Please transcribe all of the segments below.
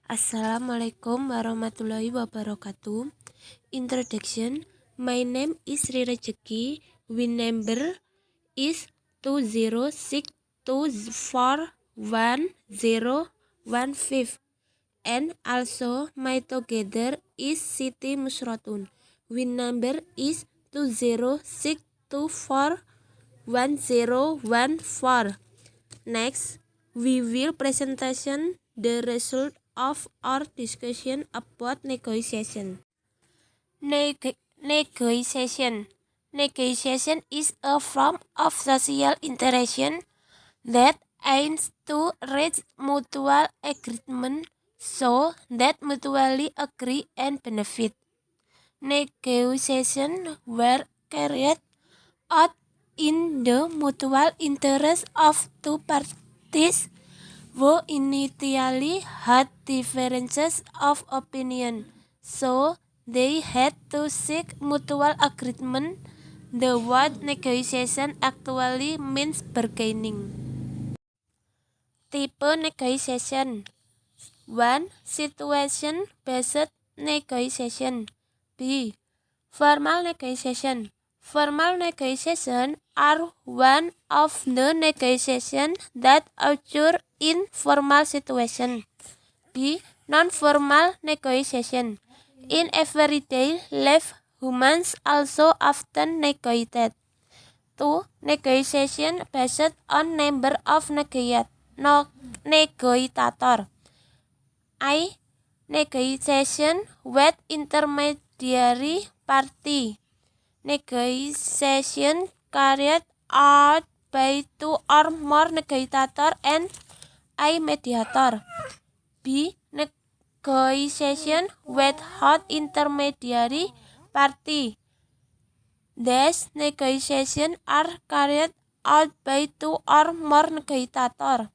Assalamualaikum warahmatullahi wabarakatuh. Introduction. My name is Rirejeki. Win number is 206241015. And also my together is Siti Musratun. Win number is 206241014. Next, we will presentation the result of our discussion about negotiation. Negotiation. Negotiation is a form of social interaction that aims to reach mutual agreement so that mutually agree and benefit. Negotiations were carried out in the mutual interest of two parties who initially had differences of opinion, so they had to seek mutual agreement. The word negotiation actually means bargaining. Type negotiation. 1. Situation-based negotiation. B. Formal negotiation. Formal negotiations are one of the negotiations that occur in formal situations. B. Non-formal negotiation. In everyday life, humans also often negotiate. 2. Negotiation based on number of negotiator. I. Negotiation with intermediary party. Negotiation carried out by two or more negotiator and a mediator. B. Negotiation without intermediary party. These negotiations are carried out by two or more negotiator.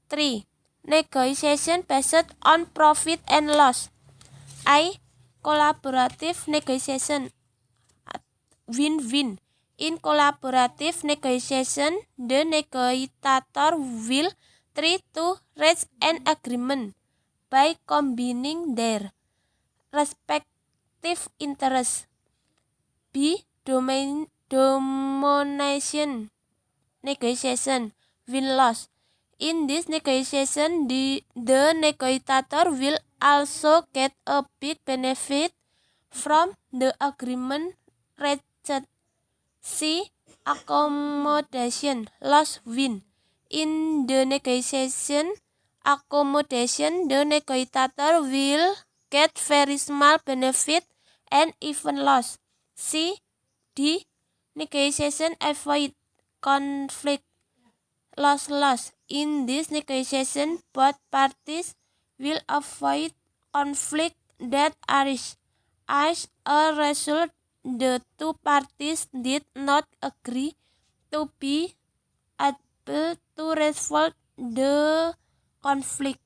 3. Negotiation based on profit and loss. I. Collaborative negotiation. Win-win. In collaborative negotiation, the negotiator will try to reach an agreement by combining their respective interests. B. Domination negotiation. Win-loss. In this negotiation, the negotiator will also get a big benefit from the agreement reached. C. Accommodation loss-win. In the negotiation accommodation, the negotiator will get very small benefit and even loss. C. D. Negotiation avoid conflict loss-loss. In this negotiation, both parties will avoid conflict that arises. As a result, the two parties did not agree to be able to resolve the conflict.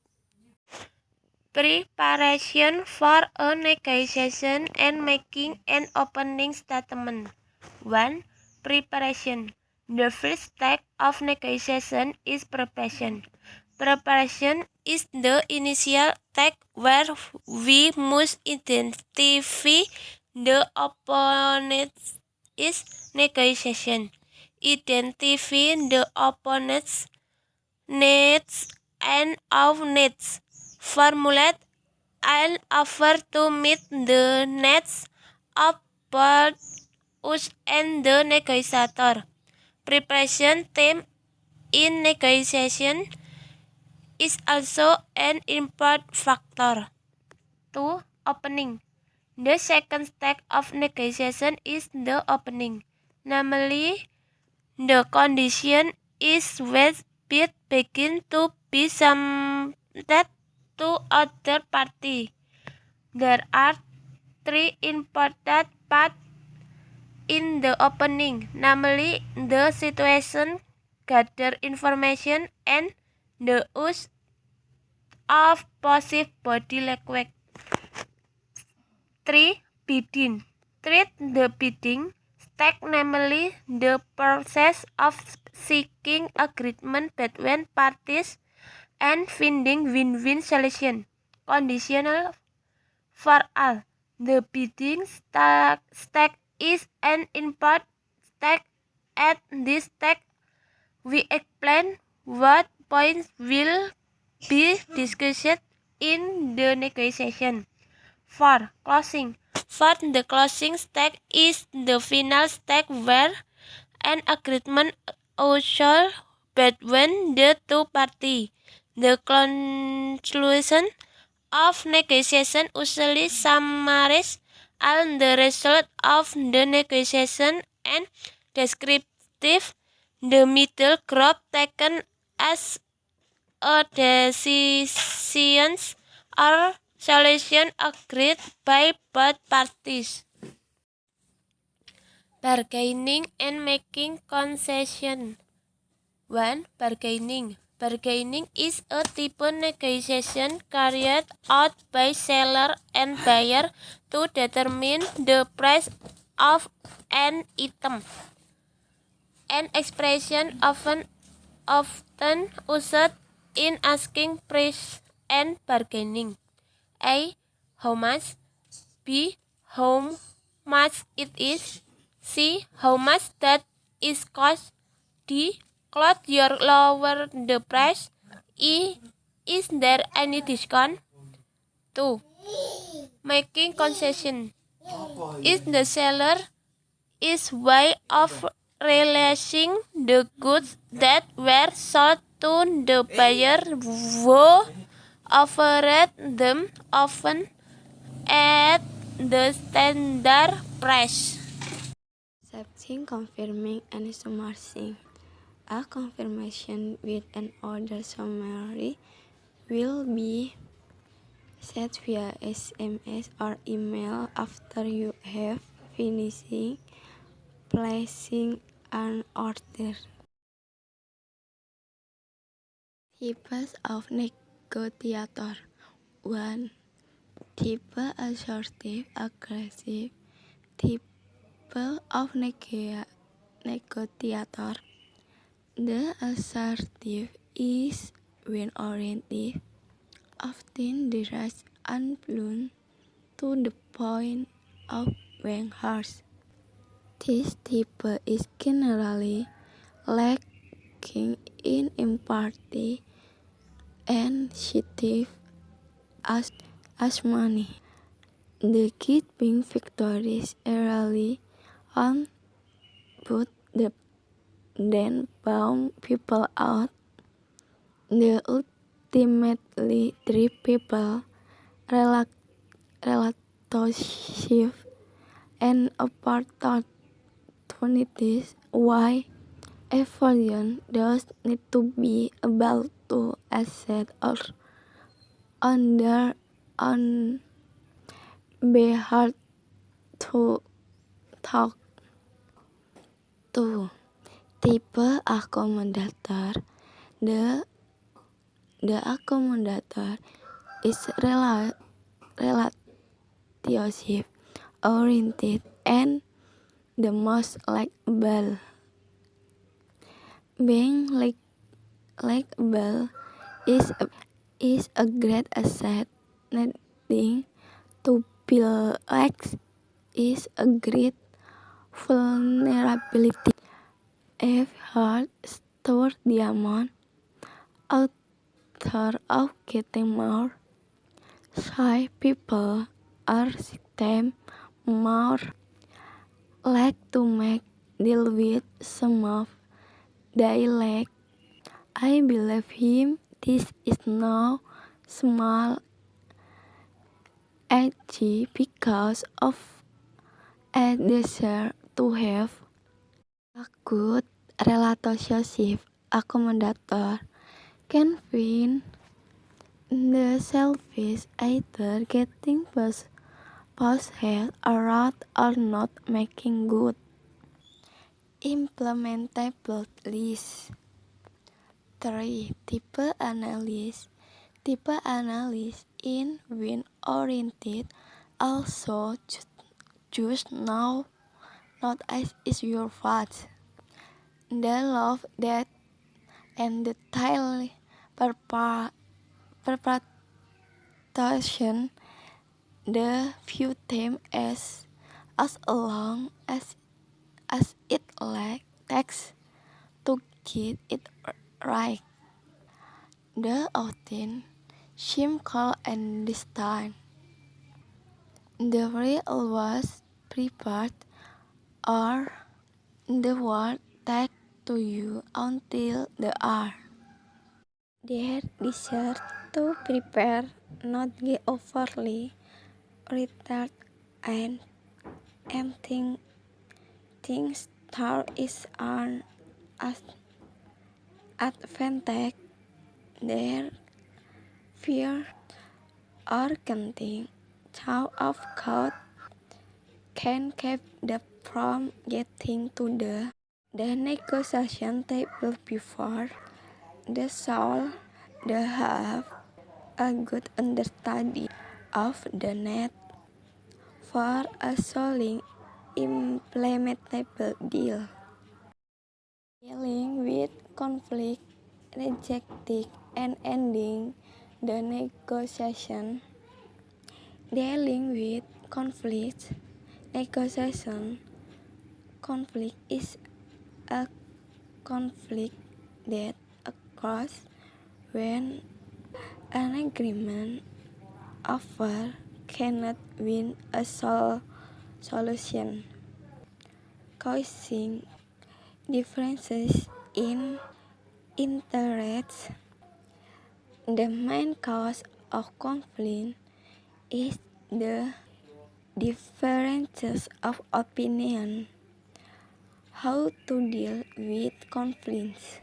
Preparation for a negotiation and making an opening statement. 1. Preparation. The first step of negotiation is preparation. Preparation is the initial step where we must identify the opponent's negotiation. Identify the opponent's needs and our needs. Formulate an offer to meet the needs of both us and the negotiator. Preparation time in negotiation is also an important factor. 2. Opening. The second step of negotiation is the opening. Namely, the condition is when bid begin to be submitted to other party. There are three important parts in the opening, namely the situation, gather information, and the use of passive body language. 3. Bidding. Treat the bidding step, namely the process of seeking agreement between parties and finding win-win solution. conditional for all. The bidding stake is an input stake. At this stake, we explain what points will be discussed in the negotiation. For closing. For the closing stake is the final stake where an agreement occurs between the two parties. The conclusion of negotiation usually summarizes all the result of the negotiation and descriptive the middle ground taken as a decision or solution agreed by both parties. Bargaining and making concession. 1. Bargaining. Bargaining is a type negotiation carried out by seller and buyer to determine the price of an item. An expression often used in asking price and bargaining. A. How much? B. How much it is? C. How much that is cost? D. Cloth your lower the price. E. Is there any discount? 2. Making concession is the seller is way of realizing the goods that were sold to the buyer who offered them often at the standard price. Accepting, confirming, and summarizing. A confirmation with an order summary will be sent via SMS or email after you have finished placing an order. Types of negotiator. 1. Type assertive, aggressive. Type of negotiator. The assertive is win-oriented, often direct and blunt, to the point of being harsh. This type is generally lacking in empathy and sensitive as money. The key being victorious early on but then bound people out. The ultimately drive people relationship and opportunities. Why? Evolution does need to be able to accept or be hard to talk to. Type accommodator. The accommodator is relationship oriented and the most likable. Being likable is a great asset. Needing to be liked is a great vulnerability. F. Hart Stewart Diamond, author of Getting More. Shy people are sometimes more like to make deal with some of they lack. I believe him. This is no small edgy because of a desire to have a good relationship. Accommodator can find the selfish either getting post head around or not making good. Implementable list. 3. Type analysis. Type analysis in win-oriented also just now not as is your fault. The love that and the tile station. The view time as long as it takes to get it right. The outing seemed cold and distant. The rail was prepared, or the word take to you until the hour. Their desire to prepare, not get overly retarded and things start is an advantage. Their fear or getting out of court can keep them from getting to the negotiation table before the soul. They have a good understanding of the need for a solid implementable deal. Dealing with conflict, rejecting and ending the negotiation. Dealing with conflict, negotiation. Conflict is a conflict that occurs when an agreement offer cannot win a solution, causing differences in interests. The main cause of conflict is the differences of opinion. How to deal with conflicts?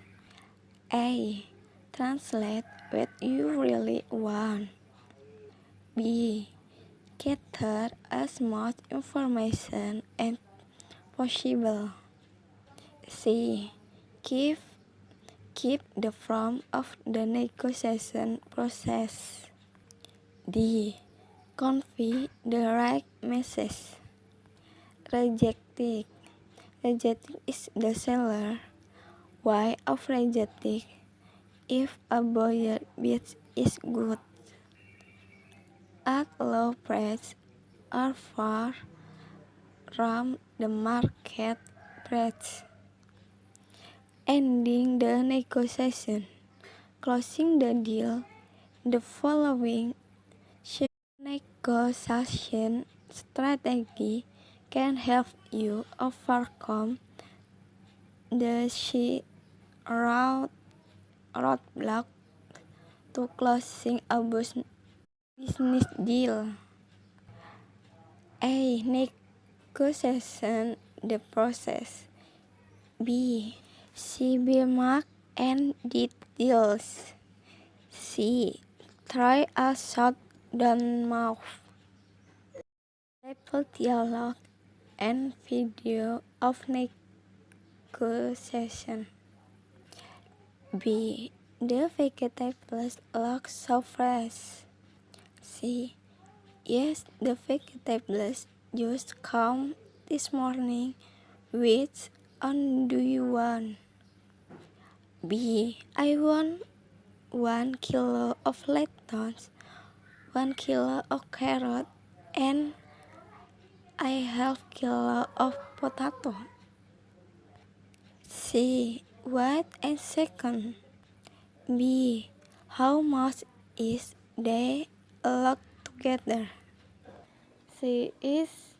A. Translate what you really want. B. Gather as much information as possible. C. Keep the form of the negotiation process. D. Convey the right message. Rejecting is the seller way of rejecting if a buyer bids is good at low price or far from the market price. Ending the negotiation, closing the deal. The following negotiation strategy can help you overcome the roadblock to closing a business deal. A. Negotiation the process. B. See benchmark and details. C. Try a shutdown mouth. Sample dialogue and video of negotiation. B. The vegetables look so fresh. C. Yes, the vegetables just come this morning. Which one do you want? B. I want 1 kilo of lettuce, 1 kilo of carrot, and a half kilo of potato. C. Wait a second. B. How much is they all together? C is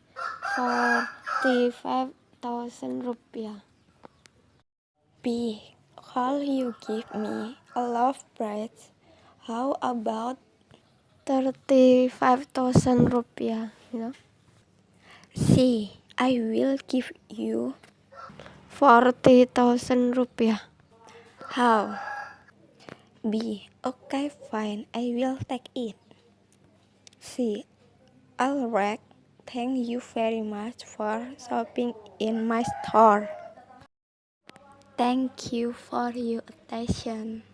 45,000 rupiah. B. Will you give me a loaf bread? How about 35,000 rupiah? C. I will give you 40,000 rupiah. How? B. Okay, fine. I will take it. C. Alright. Thank you very much for shopping in my store. Thank you for your attention.